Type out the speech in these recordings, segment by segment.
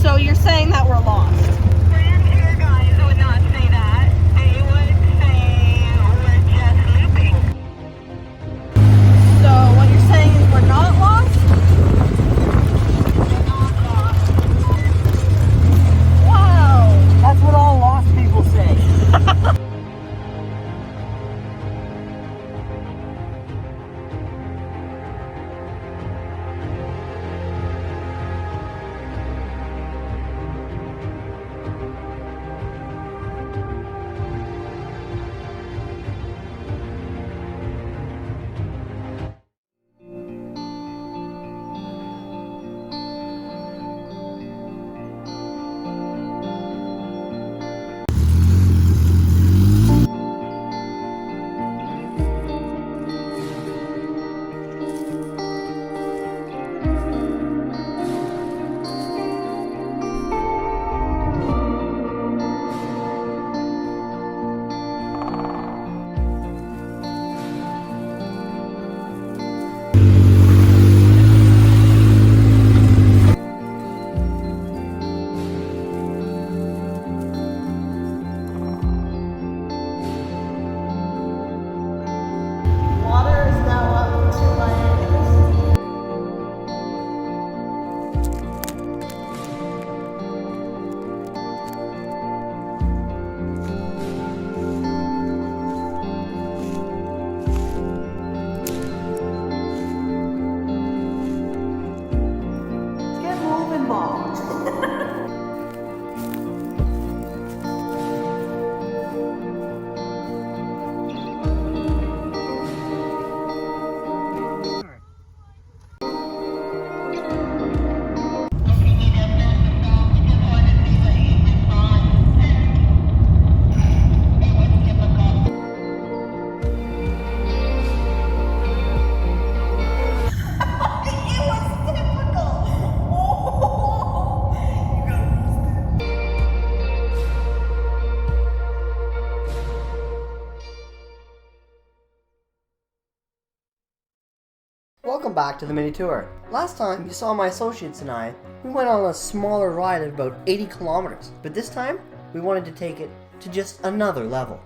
So you're saying that we're lost? Grand guys would not say that. They would say we're just looping. So what you're saying is we're not lost? We're not lost. Wow. That's what all lost people say. Water is now up to my ankles. Get moving, Mom. Welcome back to the mini tour. Last time you saw my associates and I, we went on a smaller ride at about 80 kilometers, but this time we wanted to take it to just another level.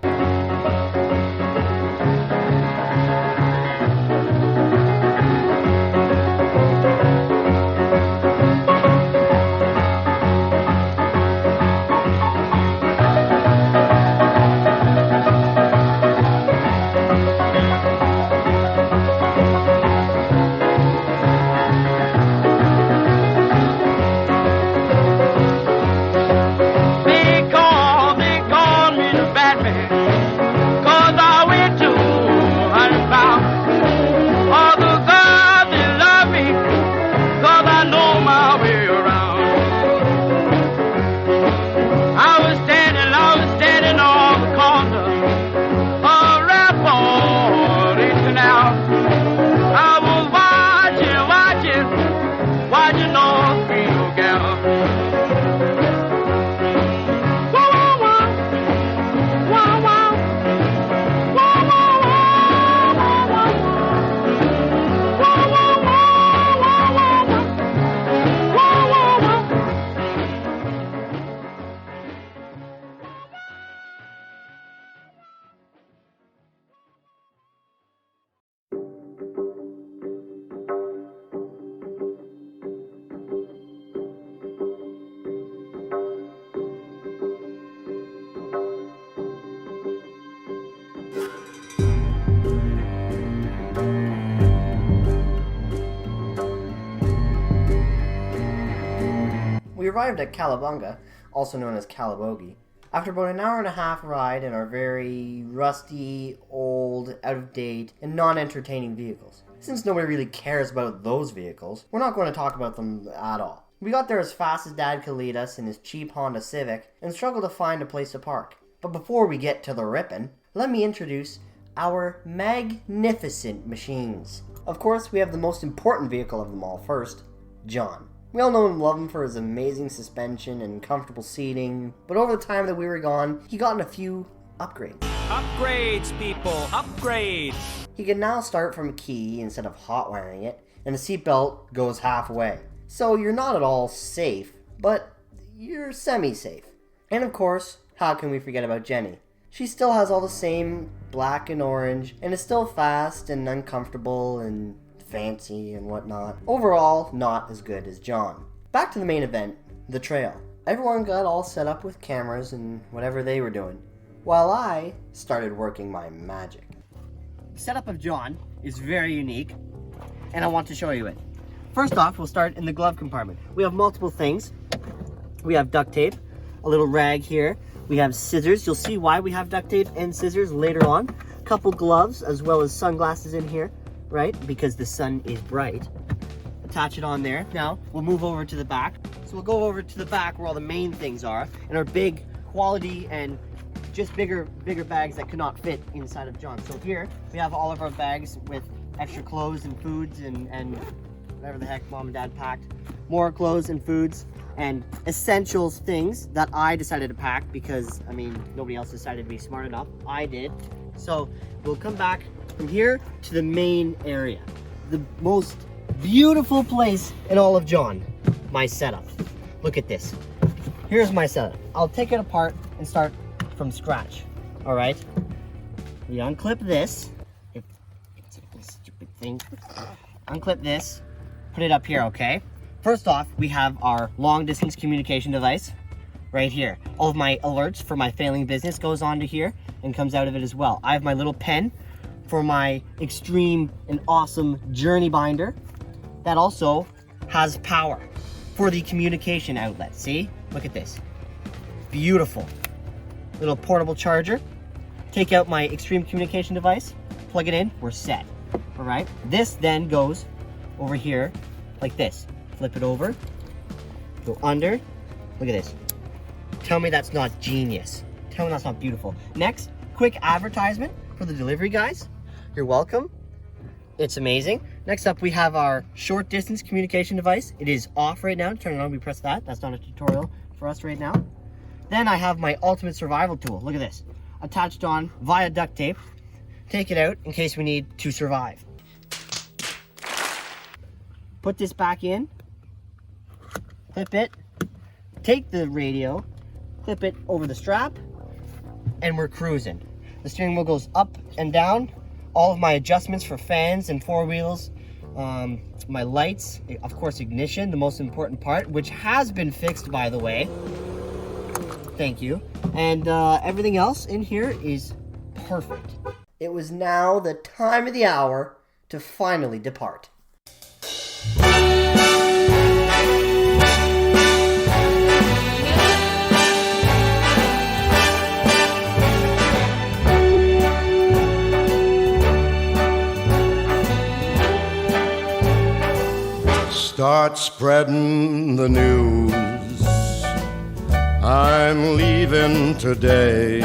We arrived at Calabunga, also known as Calabogie, after about an hour and a half ride in our very rusty, old, out-of-date, and non-entertaining vehicles. Since nobody really cares about those vehicles, we're not going to talk about them at all. We got there as fast as Dad could lead us in his cheap Honda Civic and struggled to find a place to park. But before we get to the rippin', let me introduce our magnificent machines. Of course, we have the most important vehicle of them all first, John. We all know and love him for his amazing suspension and comfortable seating, but over the time that we were gone, he got in a few upgrades. Upgrades, people, upgrades! He can now start from a key instead of hot wiring it, and the seatbelt goes halfway. So you're not at all safe, but you're semi-safe. And of course, how can we forget about Jenny? She still has all the same black and orange, and is still fast and uncomfortable and fancy and whatnot. Overall, not as good as John. Back to the main event, the trail. Everyone got all set up with cameras and whatever they were doing, while I started working my magic. The setup of John is very unique, and I want to show you it. First off, we'll start in the glove compartment. We have multiple things. We have duct tape, a little rag here. We have scissors. You'll see why we have duct tape and scissors later on. A couple gloves, as well as sunglasses in here, right? Because the sun is bright. Attach it on there. Now, we'll move over to the back. So we'll go over to the back where all the main things are, and our big quality and just bigger bags that could not fit inside of John. So here, we have all of our bags with extra clothes and foods and whatever the heck mom and dad packed. More clothes and foods and essentials things that I decided to pack because, I mean, nobody else decided to be smart enough. I did. So we'll come back from here to the main area. The most beautiful place in all of John, my setup. Look at this. Here's my setup. I'll take it apart and start from scratch. All right. We unclip this. It's a stupid thing. Unclip this. Put it up here, okay? First off, we have our long distance communication device right here. All of my alerts for my failing business goes onto here and comes out of it as well. I have my little pen for my extreme and awesome journey binder that also has power for the communication outlet. See? Look at this. Beautiful. Little portable charger. Take out my extreme communication device, plug it in, we're set. All right? This then goes over here like this. Flip it over, go under. Look at this. Tell me that's not genius. Tell me that's not beautiful. Next, quick advertisement for the delivery guys. You're welcome. It's amazing. Next up, we have our short distance communication device. It is off right now. Turn it on, we press that. That's not a tutorial for us right now. Then I have my ultimate survival tool. Look at this. Attached on via duct tape. Take it out in case we need to survive. Put this back in, clip it, take the radio, clip it over the strap, and we're cruising. The steering wheel goes up and down. All of my adjustments for fans and four wheels, my lights, of course ignition, the most important part, which has been fixed, by the way. Thank you. And everything else in here is perfect. It was now the time of the hour to finally depart. Start spreading the news. I'm leaving today.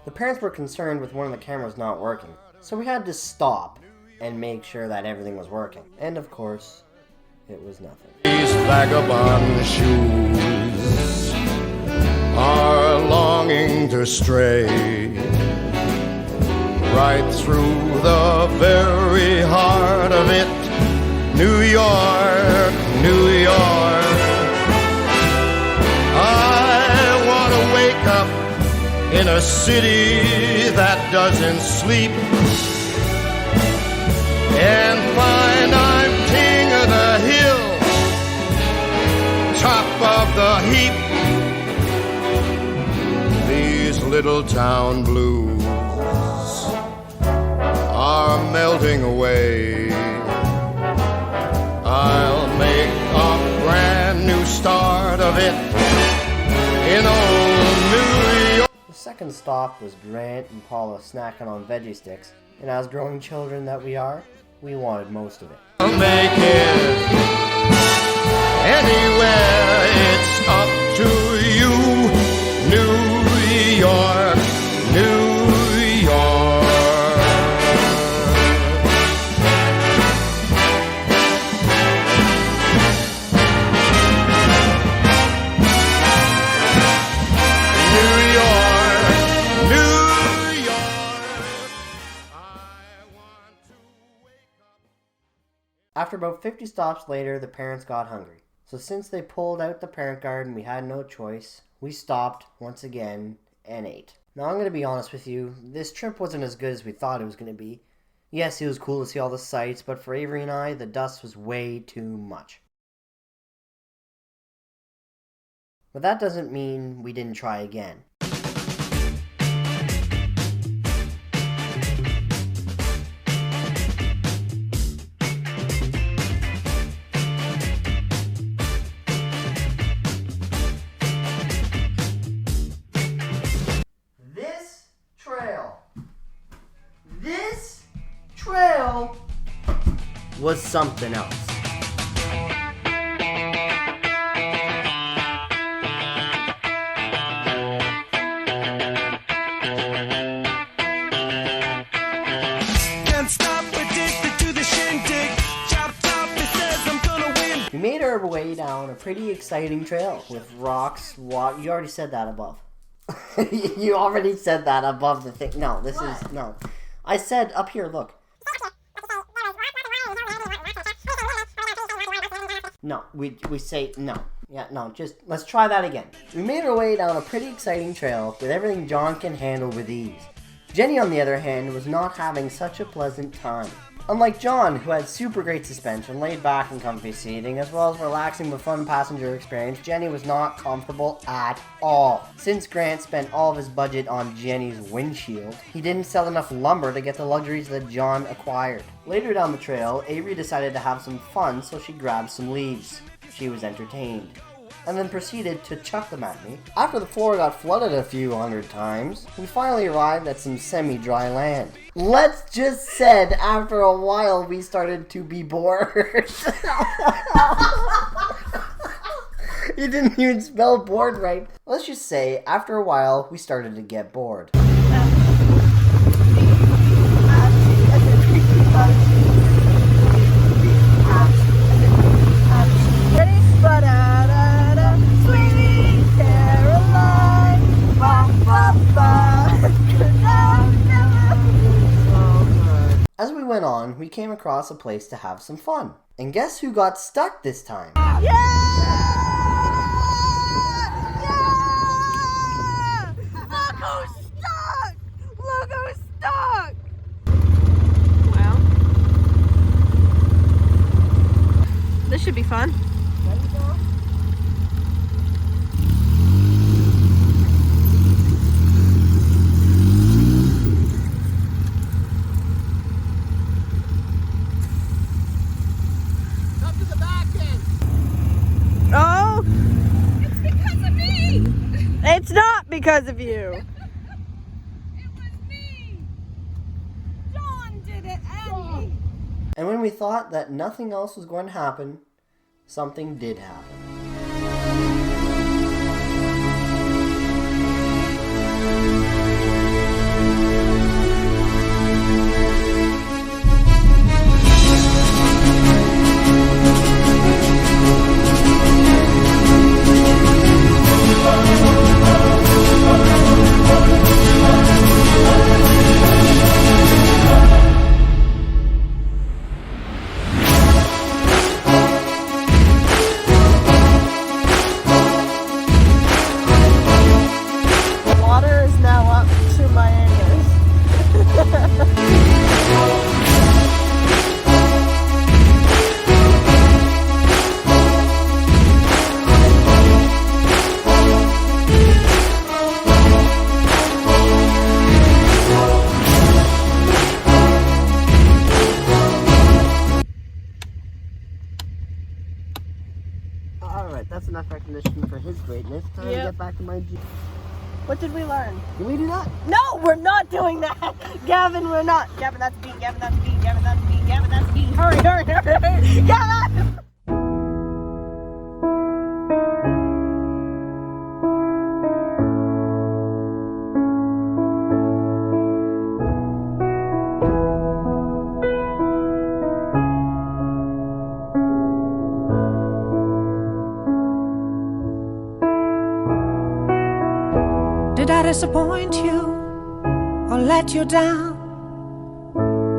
The parents were concerned with one of the cameras not working, so we had to stop and make sure that everything was working. And of course, it was nothing. These vagabond shoes are longing to stray right through the very heart of it. New York, New York. I want to wake up in a city that doesn't sleep and find I'm king of the hill, top of the heap. These little town blues are melting away. I'll make a brand new start of it in old New York. The second stop was Grant and Paula snacking on veggie sticks, and as growing children that we are, we wanted most of it. I'll make it anywhere, it's up to you. New York, New York. After about 50 stops later, the parents got hungry. So since they pulled out the parent guard and we had no choice, we stopped once again and ate. Now I'm going to be honest with you, this trip wasn't as good as we thought it was going to be. Yes, it was cool to see all the sights, but for Avery and I, the dust was way too much. But that doesn't mean we didn't try again. This trail was something else. Can't stop, addicted to the shindig. Chop top, it says I'm gonna win. We made our way down a pretty exciting trail with rocks, water. You already said that above. You already said that above the thing. No, this is no. I said up here, look. No, we say no. Yeah, no, just let's try that again. We made our way down a pretty exciting trail with everything John can handle with ease. Jenny, on the other hand, was not having such a pleasant time. Unlike John, who had super great suspension, laid back and comfy seating, as well as relaxing but fun passenger experience, Jenny was not comfortable at all. Since Grant spent all of his budget on Jenny's windshield, he didn't sell enough lumber to get the luxuries that John acquired. Later down the trail, Avery decided to have some fun, so she grabbed some leaves. She was entertained, and then proceeded to chuck them at me. After the floor got flooded a few hundred times, we finally arrived at some semi-dry land. Let's just said, after a while, we started to be bored. You didn't even spell bored right. Let's just say, after a while, we started to get bored. As we went on, we came across a place to have some fun. And guess who got stuck this time? Yeah! Look who's stuck! Look who's stuck! Well, this should be fun. Oh! It's because of me! It's not because of you! It was me! John did it and me! And when we thought that nothing else was going to happen, something did happen. Alright, that's enough recognition for his greatness. Time to get back to my G. What did we learn? Did we do that? No, we're not doing that! Gavin, we're not! Gavin, that's B, Gavin, that's B, Gavin, that's B, Gavin, that's B. Hurry, hurry, hurry! Gavin! Did I disappoint you or let you down?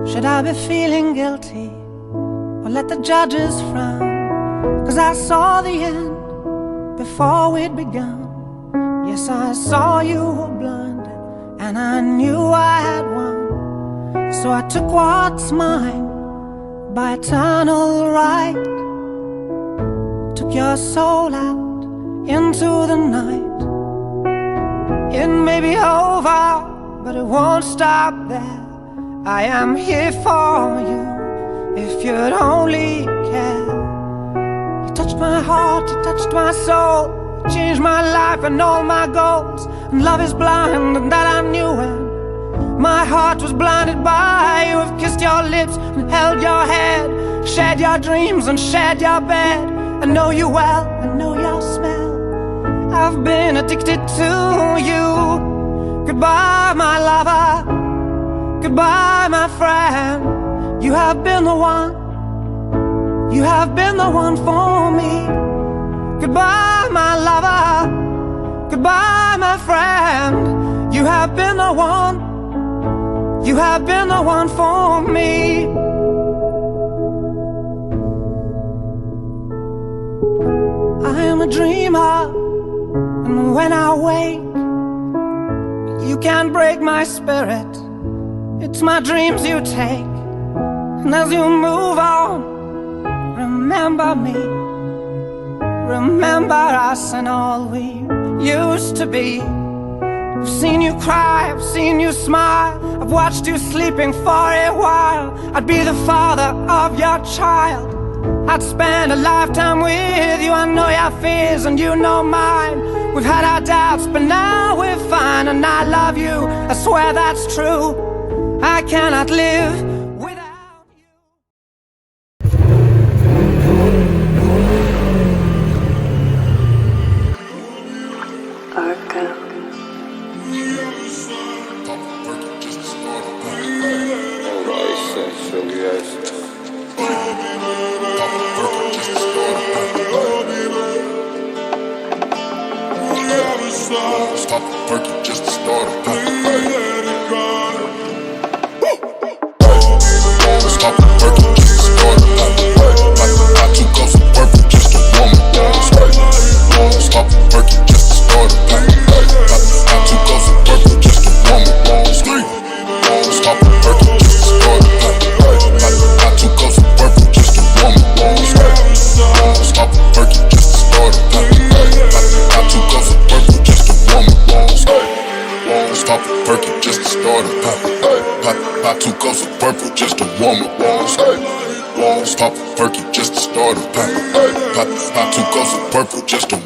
Should I be feeling guilty or let the judges frown? 'cause I saw the end before we'd begun. Yes, I saw you were blinded, and I knew I had won. So I took what's mine by eternal right, took your soul out into the night. It may be over, but it won't stop there. I am here for you, if you'd only care. You touched my heart, you touched my soul, you changed my life and all my goals. And love is blind, and that I knew when my heart was blinded by you. Have kissed your lips and held your head, shared your dreams and shared your bed. I know you well, I know your smell, I've been addicted to you. Goodbye, my lover, goodbye, my friend. You have been the one, you have been the one for me. Goodbye, my lover, goodbye, my friend. You have been the one, you have been the one for me. I am a dreamer, and when I wake, you can't break my spirit. It's my dreams you take, and as you move on, remember me, remember us and all we used to be. I've seen you cry, I've seen you smile, I've watched you sleeping for a while. I'd be the father of your child, I'd spend a lifetime with you. I know your fears and you know mine. We've had our doubts, but now we're fine. And I love you, I swear that's true. I cannot live without you. Stop the perky just to start a pop. Stop the perky just to start a pop. I took off some purple just to warm up. Stop the perky just to start a pop. I took off some purple just to warm up. Stop the perky just to start a pop. I took off some purple just to warm up. Stop the perky just to start a pop. I took off some purple just to warm up. Stop the perky just to start a pop. I took off some purple just to warm up. Stop the perky just to start a pop. I took off some purple just to